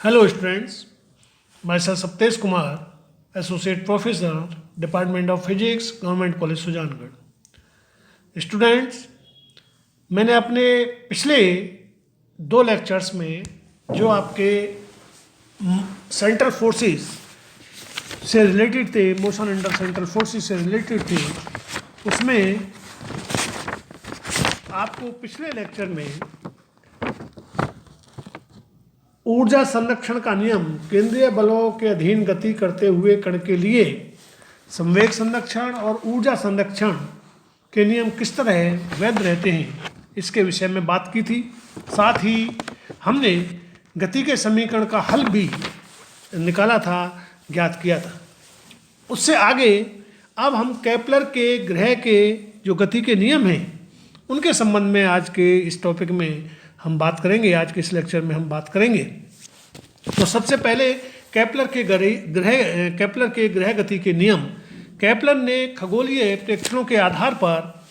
Hello students, myself Saptesh Kumar, Associate Professor, Department of Physics, Government College Sujangarh. Students, मैंने अपने पिछले 2 lectures में जो आपके सेंट्रल फोर्सेस से रिलेटेड थे, मोशन अंडर सेंट्रल फोर्सेस से रिलेटेड थे, उसमें आपको पिछले लेक्चर में ऊर्जा संरक्षण का नियम, केंद्रीय बलों के अधीन गति करते हुए कण के लिए संवेग संरक्षण और ऊर्जा संरक्षण के नियम किस तरह वैध रहते हैं, इसके विषय में बात की थी। साथ ही हमने गति के समीकरण का हल भी निकाला था, ज्ञात किया था। उससे आगे अब हम केपलर के ग्रह के जो गति के नियम हैं उनके संबंध में आज के इस टॉपिक में हम बात करेंगे। आज के इस लेक्चर में हम बात करेंगे। तो सबसे पहले केपलर के ग्रह गति के नियम। केपलर ने खगोलीय प्रेक्षणों के आधार पर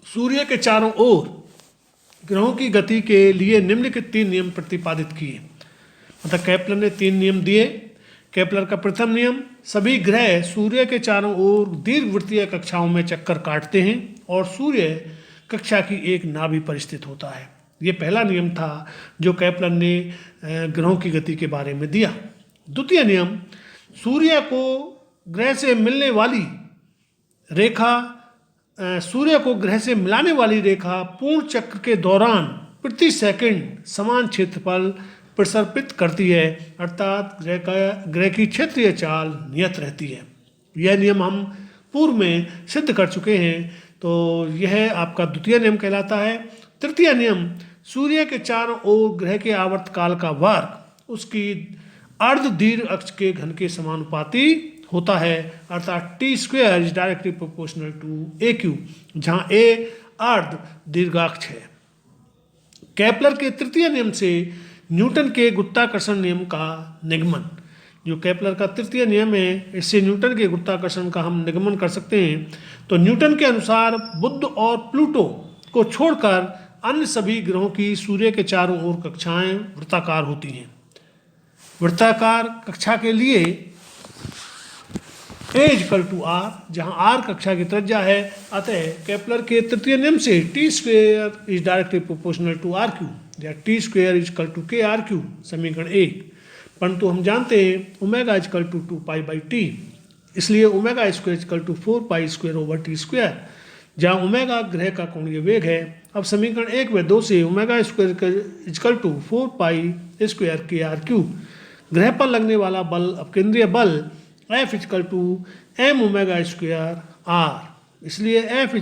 सूर्य के चारों ओर ग्रहों की गति के लिए निम्नलिखित 3 नियम प्रतिपादित किए। मतलब केपलर ने 3 नियम दिए। केपलर का प्रथम नियम, सभी ग्रह सूर्य के चारों ओर दीर्घवृत्तीय कक्षाओं में चक्कर काटते हैं और सूर्य कक्षा की एक नाभि पर स्थित होता है। ये पहला नियम था जो केपलर ने ग्रहों की गति के बारे में दिया। द्वितीय नियम, सूर्य को ग्रह से मिलाने वाली रेखा पूर्ण चक्र के दौरान प्रति सेकंड समान क्षेत्रफल प्रसर्पित करती है, अर्थात ग्रह की क्षेत्रीय चाल नियत रहती है। यह नियम हम पूर्व में सिद्ध कर चुके हैं, तो यह आपका द्वितीय नियम कहलाता है। तृतीय नियम, सूर्य के चारों ओर ग्रह के आवर्तकाल का वर्ग उसकी अर्ध दीर्घ अक्ष के घन के समानुपाती होता है, अर्थात t² is directly proportional to AQ, जहाँ A अर्ध दीर्घाक्ष है। केपलर के तृतीय नियम से न्यूटन के गुरुत्वाकर्षण नियम का निगमन। जो केपलर का तृतीय नियम है, इससे न्यूटन के गुरुत्वाकर्षण का हम निगमन कर सकते हैं। तो न्यूटन के अनुसार बुध और प्लूटो को छोड़कर अन्य सभी ग्रहों की सूर्य के चारों ओर कक्षाएं वृत्ताकार होती हैं। वृत्ताकार कक्षा के लिए A=R, जहां R कक्षा की त्रिज्या है। अतः केपलर के तृतीय नियम से t² is directly proportional to RQ या t² = KRQ, समीकरण 1। परंतु हम जानते हैं ω 2π/T, इसलिए ω² 4π²/T², जहाँ ओमेगा ग्रह का कोणीय वेग है। अब समीकरण 1 व 2 से ω² 4π²KRQ, ग्रह पर लगने वाला बल, अब केंद्रीय बल F mω²R, इसलिए F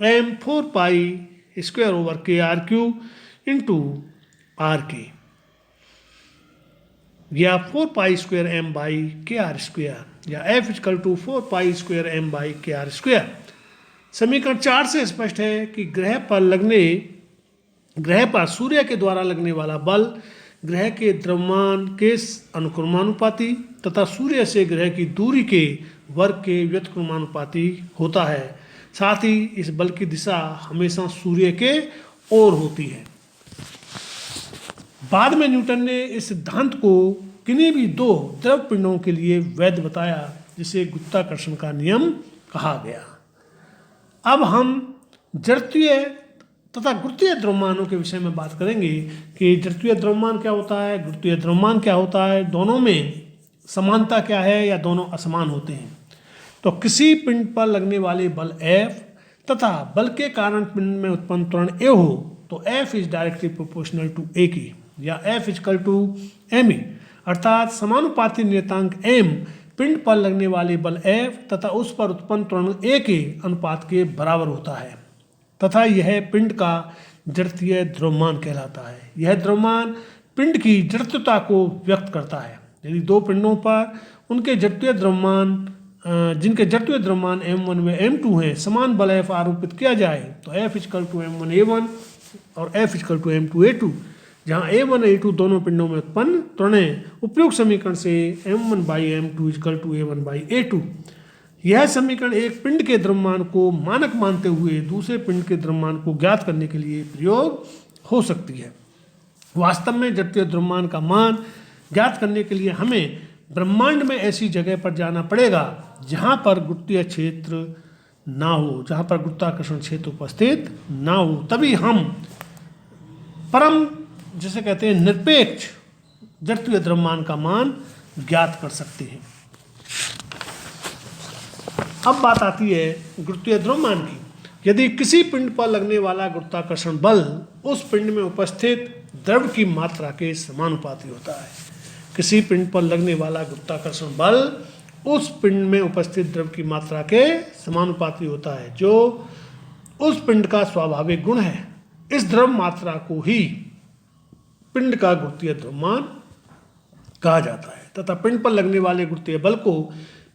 m 4π²/KRQ × या 4π²m/KR² या F 4π²m/KR²। समीकरण 4 से स्पष्ट है कि ग्रह पर सूर्य के द्वारा लगने वाला बल ग्रह के द्रव्यमान के अनुक्रमानुपाती तथा सूर्य से ग्रह की दूरी के वर्ग के व्युत्क्रमानुपाती होता है। साथ ही इस बल की दिशा हमेशा सूर्य के ओर होती है। बाद में न्यूटन ने इस सिद्धांत को किन्हीं भी 2 द्रव पिंडों के लिए वैध बताया, जिसे गुरुत्वाकर्षण का नियम कहा गया। अब हम जड़त्वीय तथा गुरुत्वीय द्रव्यमानों के विषय में बात करेंगे कि जड़त्वीय द्रव्यमान क्या होता है, गुरुत्वीय द्रव्यमान क्या होता है, दोनों में समानता क्या है या दोनों असमान होते हैं। तो किसी पिंड पर लगने वाले बल F तथा बल के कारण पिंड में उत्पन्न त्वरण A हो तो F is directly proportional to AK या F = ME, अर्थात समानुपाती नियतांक M पिंड पर लगने वाले बल F तथा उस पर उत्पन्न त्वरण A के अनुपात के बराबर होता है, तथा यह पिंड का जड़त्वीय द्रव्यमान कहलाता है। यह द्रव्यमान पिंड की जड़त्वता को व्यक्त करता है। यदि 2 पिंडों पर उनके जड़त्वीय द्रव्यमान जिनके जड़त्वीय द्रव्यमान m1 व m2 हैं, समान बल F आरोपित किया जाए तो F m1a1 और F m2a2, जहाँ a1 a2 दोनों पिंडों में उत्पन्न त्वरण उपयुक्त समीकरण से m1/m2 = a1/a2। यह समीकरण एक पिंड के द्रव्यमान को मानक मानते हुए दूसरे पिंड के द्रव्यमान को ज्ञात करने के लिए प्रयोग हो सकती है। वास्तव में जड़त्वीय द्रव्यमान का मान ज्ञात करने के लिए हमें ब्रह्मांड में ऐसी जगह पर जाना पड़ेगा जहाँ पर गुरुत्वीय क्षेत्र ना हो, जहाँ पर गुरुत्वाकर्षण क्षेत्र उपस्थित ना हो, तभी हम परम जिसे कहते हैं निरपेक्ष जड़त्वीय द्रव्यमान का मान ज्ञात कर सकते हैं। अब बात आती है गुरुत्वीय द्रव्यमान की। यदि किसी पिंड पर लगने वाला गुरुत्वाकर्षण बल उस पिंड में उपस्थित द्रव्य की मात्रा के समानुपाती होता है, किसी पिंड पर लगने वाला गुरुत्वाकर्षण बल उस पिंड में उपस्थित द्रव्य की मात्रा के समानुपाती होता है, जो उस पिंड का स्वाभाविक गुण है। इस द्रव्य मात्रा को ही पिंड का गुरुत्वीय द्रव्यमान कहा जाता है तथा पिंड पर लगने वाले गुरुत्वीय बल को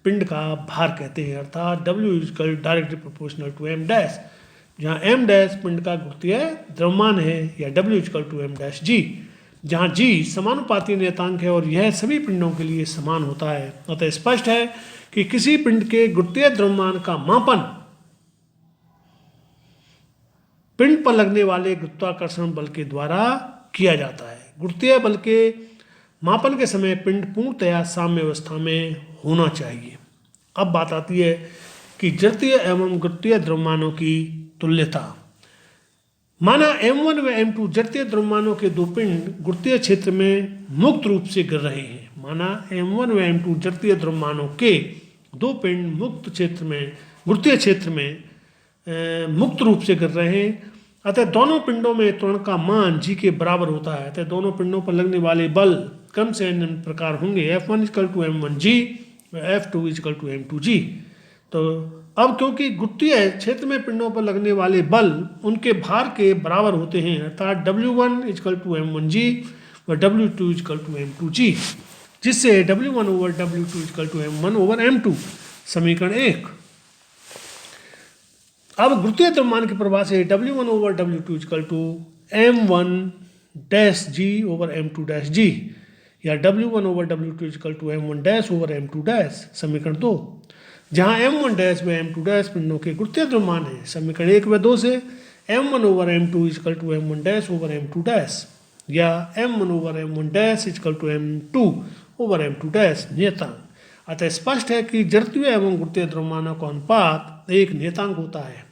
पिंड का भार कहते हैं, अर्थात W equal directly proportional to m dash, जहाँ m डैश पिंड का गुरुत्वीय द्रव्यमान है, या W equal to m dash g, जहाँ g समानुपाती नियतांक है और यह सभी पिंडों के लिए समान होता है। अतः स्पष्ट है कि किसी पिंड के गुरुत्वीय द्रव्यमान का मापन पिंड पर लगने वाले गुरुत्वाकर्षण बल के द्वारा किया जाता है। गुरुत्वीय बल के मापन के समय पिंड पूर्णतया साम्य अवस्था में होना चाहिए। अब बात आती है कि जड़त्वीय एवं गुरुत्वीय द्रव्यमानों की तुल्यता। माना m1 व m2 जड़त्वीय द्रव्यमानों के दो पिंड गुरुत्वीय क्षेत्र में मुक्त रूप से गिर रहे हैं। माना m1 व m2 जड़त्वीय द्रव्यमानों के दो पिंड मुक्त क्षेत्र में गुरुत्वीय क्षेत्र में मुक्त रूप से गिर रहे हैं, अतः दोनों पिंडों में त्वरण का मान g के बराबर होता है। अतः दोनों पिंडों पर लगने वाले बल क्रम से निम्न प्रकार होंगे, F1 इक्वल टू m1g व F2 इक्वल टू m2g। तो अब क्योंकि गुरुत्वीय क्षेत्र में पिंडों पर लगने वाले बल उनके भार के बराबर होते हैं, अर्थात W1 इक्वल टू m1g व W2 इक्वल टू m2g, जिससे W1 over W2 equal to m1 over m2 समीकरण 1। अब गुरुत्वीय द्रव्यमान की परिभाषा से W1 over W2 equal to m1 dash g over m2 dash g, या W1 over W2 equal to m1 dash over m2 dash समीकरण 2, जहाँ m1 डैश व m2 डैश पिंडों के गुरुत्वीय द्रव्यमान है। समीकरण 1 व 2 से m1 over m2 equal to m1 dash over m2 dash, या m1 over m1 dash equal to m2 over m2 dash नियतांक। अतः स्पष्ट है कि जड़त्वीय एवं गुरुत्वीय द्रव्यमानों का अनुपात एक नियतांक होता है।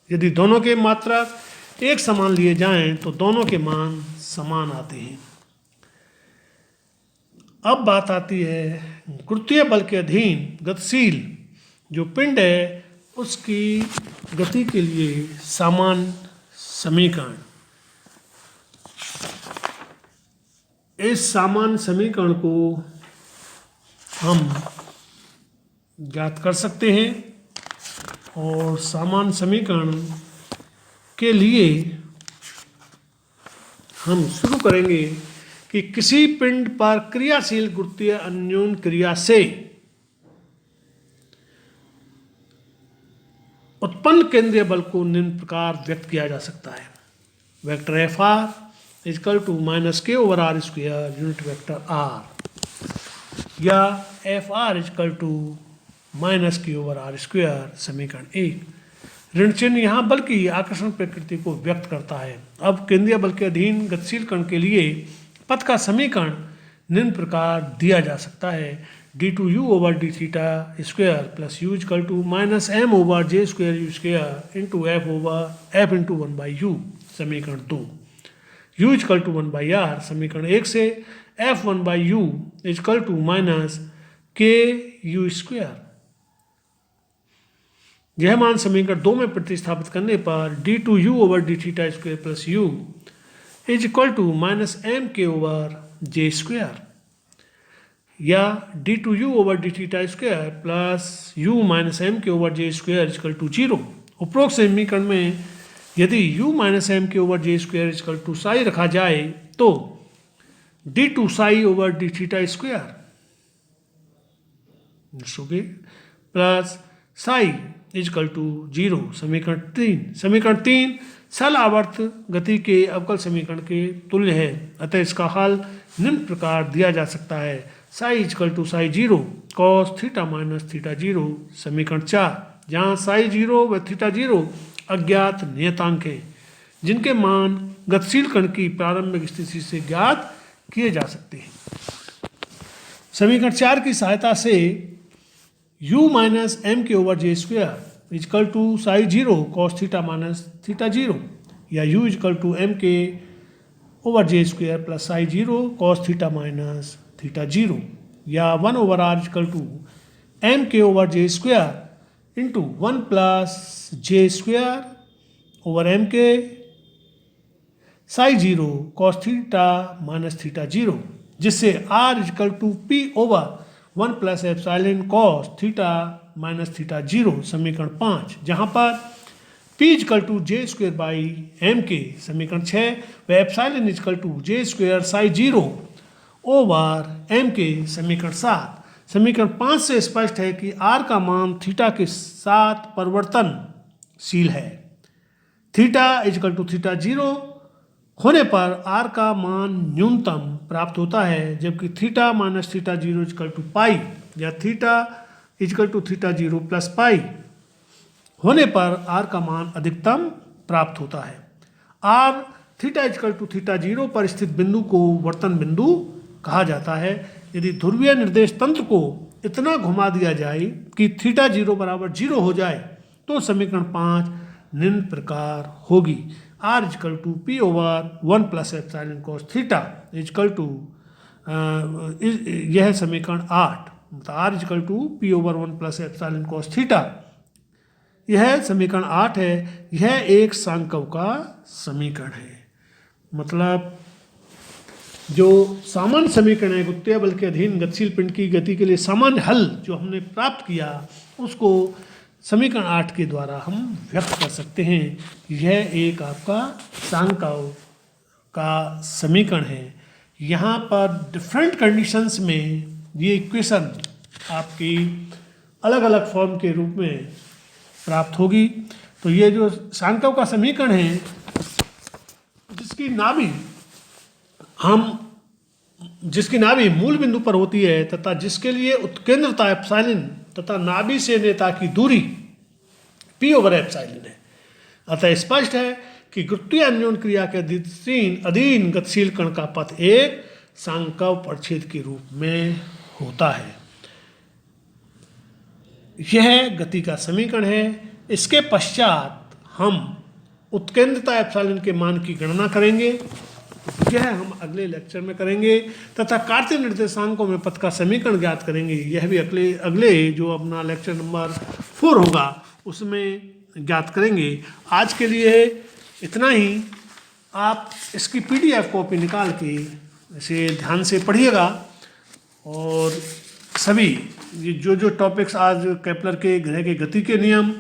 यदि दोनों के मात्रक एक समान लिए जाएं तो दोनों के मान समान आते हैं। अब बात आती है गुरुत्वीय बल के अधीन गतिशील जो पिंड है उसकी गति के लिए सामान्य समीकरण। इस सामान्य समीकरण को हम ज्ञात कर सकते हैं और सामान्य समीकरण के लिए हम शुरू करेंगे कि किसी पिंड पर क्रियाशील गुरुत्वीय अन्योन्य क्रिया से उत्पन्न केंद्रीय बल को निम्न प्रकार व्यक्त किया जा सकता है। Vector F R equal to minus K over R square unit vector R, या F R equal to minus K over R square समीकरण 1। ऋण चिन्ह यहाँ बल की आकर्षण प्रकृति को व्यक्त करता है। अब केंद्रीय बल के अधीन गतिशील कण के लिए पथ का समीकरण निम्न प्रकार दिया जा सकता है, d2u over d theta square plus u equal to minus m over J square u square into f over f into 1/u समीकरण 2, u इक्वल टू 1/r समीकरण 1 से f 1/u equal to minus k u square. यह मान समीकरण 2 में प्रतिस्थापित करने पर d2u over d theta square plus u is equal to minus m k over J square, या d2u over d theta square plus u minus m k over J square equal to 0। उपरोक्त समीकरण में यदि u minus m k over J square equal to psi रखा जाए तो d2 Sai over d theta square plus psi equal to 0 समीकरण 3 सरल आवर्त गति के अवकल समीकरण के तुल्य है। अतः इसका हल निम्न प्रकार दिया जा सकता है, psi equal to psi 0 cos theta minus theta 0 समीकरण 4, जहाँ साई 0 व थीटा 0 अज्ञात नियतांक है जिनके मान गतिशील कण की प्रारंभिक स्थिति से ज्ञात किए जा सकते हैं। समीकरण 4 की सहायता से u minus M K over J square equal to psi zero cos theta minus theta zero, या u equal to M K over J square plus psi zero cos theta minus theta zero, या 1 over R equal to M K over J square into 1 plus J square over M K psi zero cos theta minus theta zero, जिससे r equal to P over 1 plus epsilon cos theta minus theta zero, समीकरण 5, जहाँ पर p equal to J square by m k, समीकरण 6, व epsilon equal to J square psi zero over M k, समीकरण 7। समीकरण 5 से स्पष्ट है कि r का मान थीटा के साथ परिवर्तनशील है। Theta equal to theta zero होने पर r का मान न्यूनतम प्राप्त होता है, जबकि theta minus theta zero equal to pi, या theta equal to theta zero plus pi होने पर r का मान अधिकतम प्राप्त होता है। r theta equal to theta zero पर स्थित बिंदु को वर्तन बिंदु कहा जाता है। यदि ध्रुवीय निर्देश तंत्र को इतना घुमा दिया जाए कि थीटा जीरो बराबर जीरो हो जाए तो समीकरण 5 निम्न प्रकार होगी। r equal to P over 1 plus epsilon cos theta equal to, यह समीकरण 8, मतलब r equal to P over 1 plus epsilon cos theta, यह समीकरण 8 है। यह एक सांकव का समीकरण है, मतलब जो सामान्य समीकरण है गुरुत्वीय बल के अधीन गतिशील पिंड की गति के लिए सामान्य हल जो हमने प्राप्त किया उसको समीकरण 8 के द्वारा हम व्यक्त कर सकते हैं। यह एक आपका सांकव का समीकरण है। यहाँ पर डिफरेंट कंडीशंस में ये इक्वेशन आपकी अलग अलग फॉर्म के रूप में प्राप्त होगी। तो ये जो सांकव का समीकरण है जिसकी नाभि मूल बिंदु पर होती है तथा जिसके लिए उत्केंद्रता एप्सिलॉन तथा नाभि से नेता की दूरी p ओवर एप्सिलॉन है। अतः स्पष्ट है कि गुरुत्वीय अन्योन क्रिया के अधीन गतिशील कण का पथ एक सांकव परिच्छेद के रूप में होता है। यह गति का समीकरण है। इसके पश्चात हम उत्केंद्रता एप्सिलॉन के मान की गणना करेंगे, यह हम अगले लेक्चर में करेंगे, तथा कार्तीय निर्देशांकों में पथ का समीकरण ज्ञात करेंगे। यह भी अगले जो अपना लेक्चर नंबर 4 होगा उसमें ज्ञात करेंगे। आज के लिए इतना ही। आप इसकी PDF कॉपी निकाल के इसे ध्यान से पढ़िएगा और सभी जो टॉपिक्स आज केपलर के ग्रह के गति के नियम,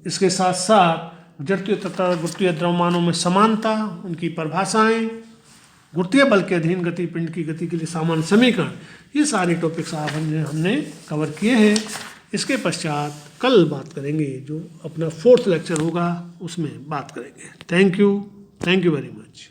इसके साथ साथ जड़त्वीय तथा गुरुत्वीय द्रव्यमानों में समानता, उनकी परिभाषाएं, गुरुत्वीय बल के अधीन गति पिंड की गति के लिए सामान्य समीकरण, ये सारे टॉपिक्स हमने कवर किए हैं। इसके पश्चात कल बात करेंगे, जो अपना 4th लेक्चर होगा उसमें बात करेंगे। Thank you very much.